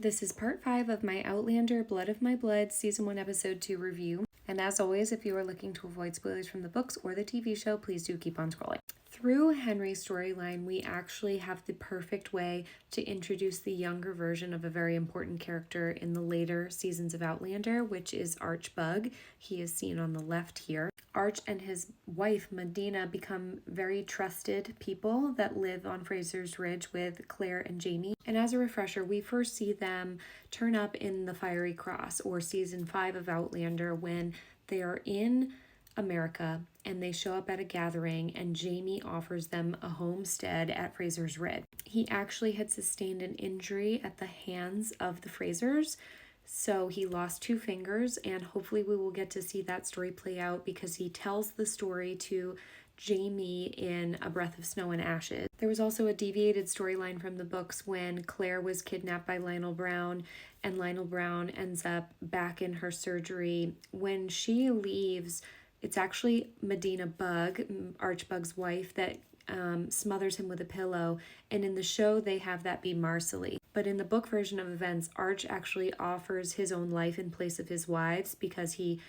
This is part 5 of my Outlander Blood of My Blood Season 1 Episode 2 review. And as always, if you are looking to avoid spoilers from the books or the TV show, please do keep on scrolling. Through Henry's storyline, we actually have the perfect way to introduce the younger version of a very important character in the later seasons of Outlander, which is Archbug. He is seen on the left here. Arch and his wife, Medina, become very trusted people that live on Fraser's Ridge with Claire and Jamie. And as a refresher, we first see them turn up in the Fiery Cross, or season 5 of Outlander, when they are in America and they show up at a gathering and Jamie offers them a homestead at Fraser's Ridge. He actually had sustained an injury at the hands of the Frasers, so he lost 2 fingers, and hopefully we will get to see that story play out because he tells the story to Jamie in A Breath of Snow and Ashes. There was also a deviated storyline from the books when Claire was kidnapped by Lionel Brown, and Lionel Brown ends up back in her surgery. When she leaves, it's actually Medina Bug, Archbug's wife, that smothers him with a pillow, and in the show they have that be Marcelly. But in the book version of events, Arch actually offers his own life in place of his wives because he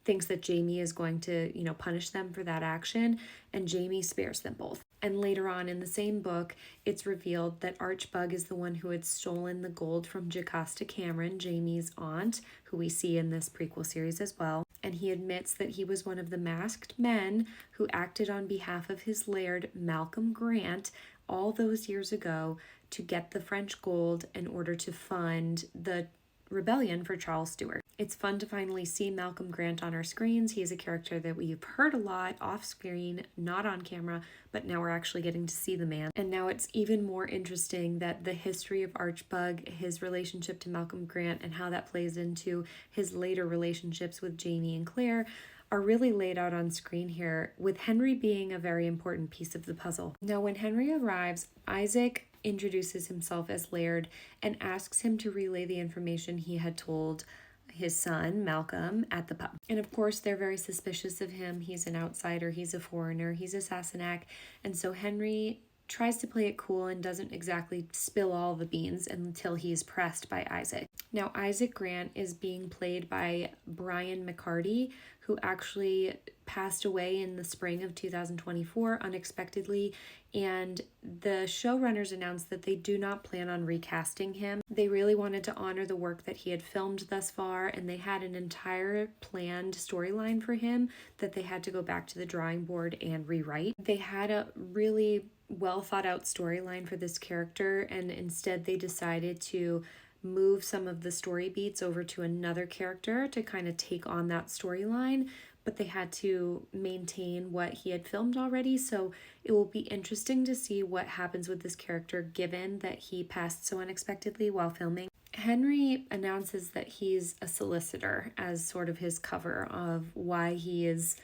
thinks that Jamie is going to, punish them for that action, and Jamie spares them both. And later on in the same book, it's revealed that Archbug is the one who had stolen the gold from Jocasta Cameron, Jamie's aunt, who we see in this prequel series as well. And he admits that he was one of the masked men who acted on behalf of his laird, Malcolm Grant, all those years ago to get the French gold in order to fund the rebellion for Charles Stuart. It's fun to finally see Malcolm Grant on our screens. He is a character that we've heard a lot off screen, not on camera, but now we're actually getting to see the man. And now it's even more interesting that the history of Archbug, his relationship to Malcolm Grant, and how that plays into his later relationships with Jamie and Claire are really laid out on screen here, with Henry being a very important piece of the puzzle. Now, when Henry arrives, Isaac introduces himself as Laird and asks him to relay the information he had told his son, Malcolm, at the pub. And of course, they're very suspicious of him. He's an outsider, he's a foreigner, he's a Sassenach, and so Henry tries to play it cool and doesn't exactly spill all the beans until he's pressed by Isaac. Now, Isaac Grant is being played by Brian McCarty, who actually passed away in the spring of 2024 unexpectedly, and the showrunners announced that they do not plan on recasting him. They really wanted to honor the work that he had filmed thus far, and they had an entire planned storyline for him that they had to go back to the drawing board and rewrite. They had a really well thought out storyline for this character, and instead they decided to move some of the story beats over to another character to kind of take on that storyline, but they had to maintain what he had filmed already, so it will be interesting to see what happens with this character given that he passed so unexpectedly while filming. Henry announces that he's a solicitor as sort of his cover of why he is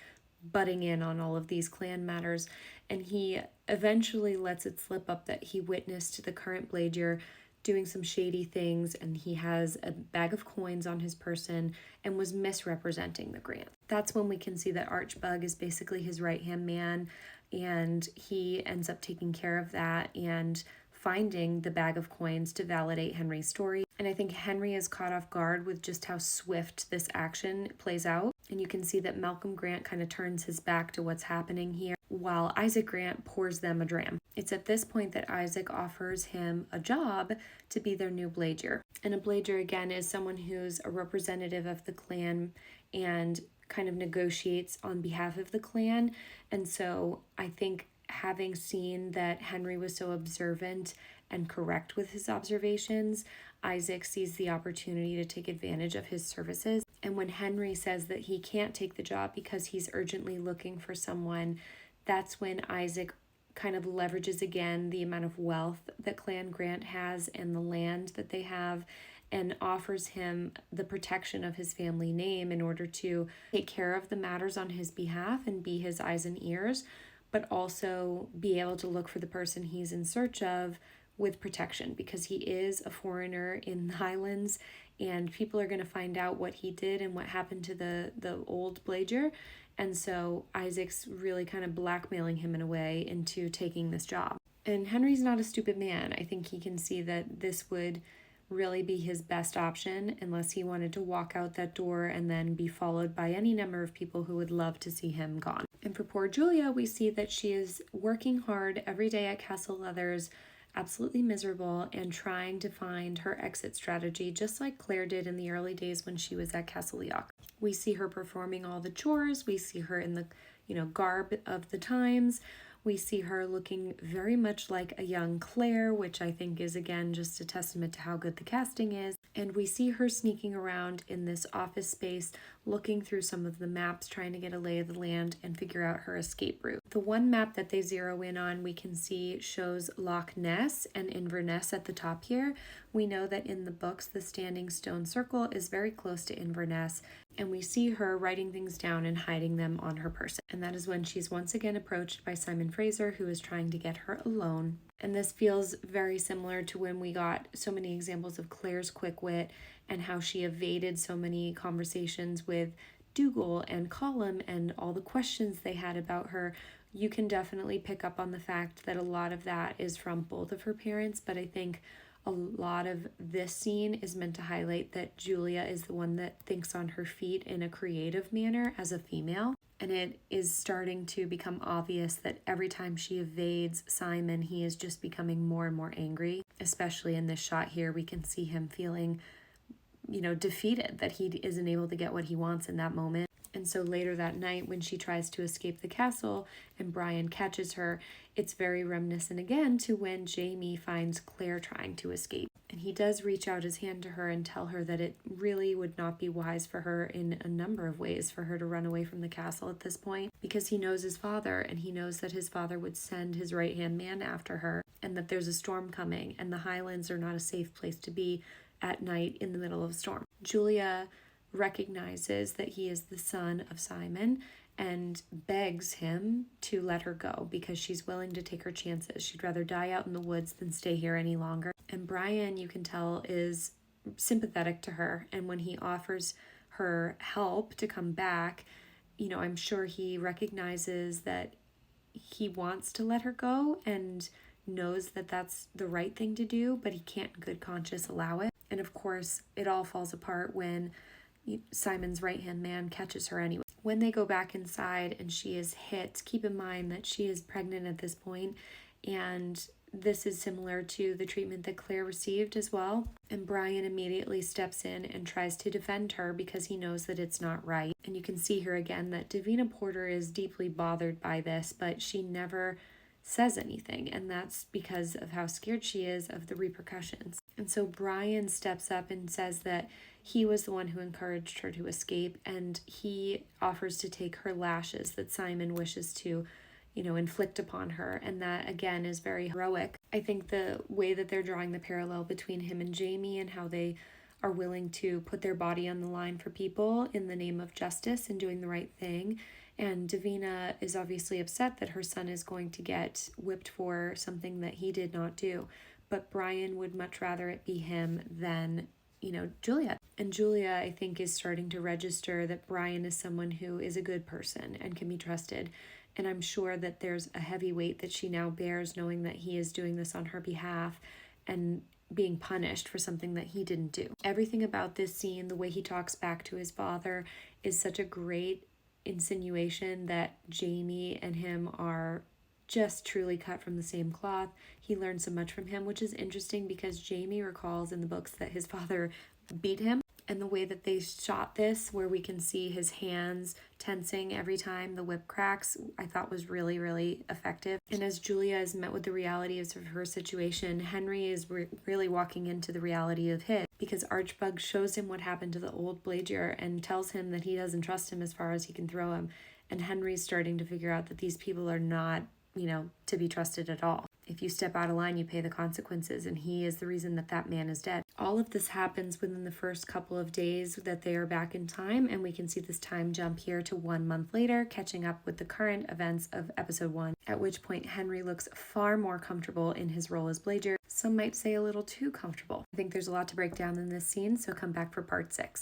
butting in on all of these clan matters, and he eventually lets it slip up that he witnessed the current Bladier doing some shady things, and he has a bag of coins on his person and was misrepresenting the grant. That's when we can see that Archbug is basically his right-hand man, and he ends up taking care of that and finding the bag of coins to validate Henry's story. And I think Henry is caught off guard with just how swift this action plays out. And you can see that Malcolm Grant kind of turns his back to what's happening here, while Isaac Grant pours them a dram. It's at this point that Isaac offers him a job to be their new Bladier. And a Bladier, again, is someone who's a representative of the clan and kind of negotiates on behalf of the clan. And so I think having seen that Henry was so observant and correct with his observations, Isaac sees the opportunity to take advantage of his services. And when Henry says that he can't take the job because he's urgently looking for someone, that's when Isaac kind of leverages again the amount of wealth that Clan Grant has and the land that they have, and offers him the protection of his family name in order to take care of the matters on his behalf and be his eyes and ears, but also be able to look for the person he's in search of with protection, because he is a foreigner in the Highlands and people are going to find out what he did and what happened to the old Bladier. And so Isaac's really kind of blackmailing him in a way into taking this job. And Henry's not a stupid man. I think he can see that this would really be his best option unless he wanted to walk out that door and then be followed by any number of people who would love to see him gone. And for poor Julia, we see that she is working hard every day at Castle Leathers, absolutely miserable, and trying to find her exit strategy, just like Claire did in the early days when she was at Castle Leoch. We see her performing all the chores. We see her in the, garb of the times. We see her looking very much like a young Claire, which I think is, again, just a testament to how good the casting is. And we see her sneaking around in this office space, looking through some of the maps, trying to get a lay of the land and figure out her escape route. The one map that they zero in on, we can see shows Loch Ness and Inverness at the top here. We know that in the books, the Standing Stone Circle is very close to Inverness, and we see her writing things down and hiding them on her person. And that is when she's once again approached by Simon Fraser, who is trying to get her alone. And this feels very similar to when we got so many examples of Claire's quick wit and how she evaded so many conversations with Dougal and Colum and all the questions they had about her. You can definitely pick up on the fact that a lot of that is from both of her parents, but I think a lot of this scene is meant to highlight that Julia is the one that thinks on her feet in a creative manner as a female. And it is starting to become obvious that every time she evades Simon, he is just becoming more and more angry. Especially in this shot here, we can see him feeling, defeated that he isn't able to get what he wants in that moment. And so later that night, when she tries to escape the castle and Brian catches her, it's very reminiscent again to when Jamie finds Claire trying to escape. And he does reach out his hand to her and tell her that it really would not be wise for her in a number of ways for her to run away from the castle at this point, because he knows his father, and he knows that his father would send his right-hand man after her, and that there's a storm coming, and the Highlands are not a safe place to be at night in the middle of a storm. Julia recognizes that he is the son of Simon and begs him to let her go because she's willing to take her chances. She'd rather die out in the woods than stay here any longer. And Brian, you can tell, is sympathetic to her. And when he offers her help to come back, I'm sure he recognizes that he wants to let her go and knows that that's the right thing to do, but he can't in good conscience allow it. And of course, it all falls apart when Simon's right-hand man catches her anyway. When they go back inside and she is hit, keep in mind that she is pregnant at this point, and this is similar to the treatment that Claire received as well. And Brian immediately steps in and tries to defend her because he knows that it's not right. And you can see here again that Davina Porter is deeply bothered by this, but she never says anything, and that's because of how scared she is of the repercussions. And so Brian steps up and says that he was the one who encouraged her to escape, and he offers to take her lashes that Simon wishes to, inflict upon her, and that again is very heroic. I think the way that they're drawing the parallel between him and Jamie and how they are willing to put their body on the line for people in the name of justice and doing the right thing. And Davina is obviously upset that her son is going to get whipped for something that he did not do. But Brian would much rather it be him than, Julia. And Julia, I think, is starting to register that Brian is someone who is a good person and can be trusted. And I'm sure that there's a heavy weight that she now bears knowing that he is doing this on her behalf and being punished for something that he didn't do. Everything about this scene, the way he talks back to his father, is such a great insinuation that Jamie and him are just truly cut from the same cloth. He learned so much from him, which is interesting because Jamie recalls in the books that his father beat him. And the way that they shot this, where we can see his hands tensing every time the whip cracks, I thought was really, really effective. And as Julia is met with the reality of her situation, Henry is really walking into the reality of his, because Archbug shows him what happened to the old Bladier and tells him that he doesn't trust him as far as he can throw him. And Henry's starting to figure out that these people are not, to be trusted at all. If you step out of line, you pay the consequences, and he is the reason that that man is dead. All of this happens within the first couple of days that they are back in time, and we can see this time jump here to 1 month later, catching up with the current events of episode 1, at which point Henry looks far more comfortable in his role as Bladier. Some might say a little too comfortable. I think there's a lot to break down in this scene, so come back for part 6.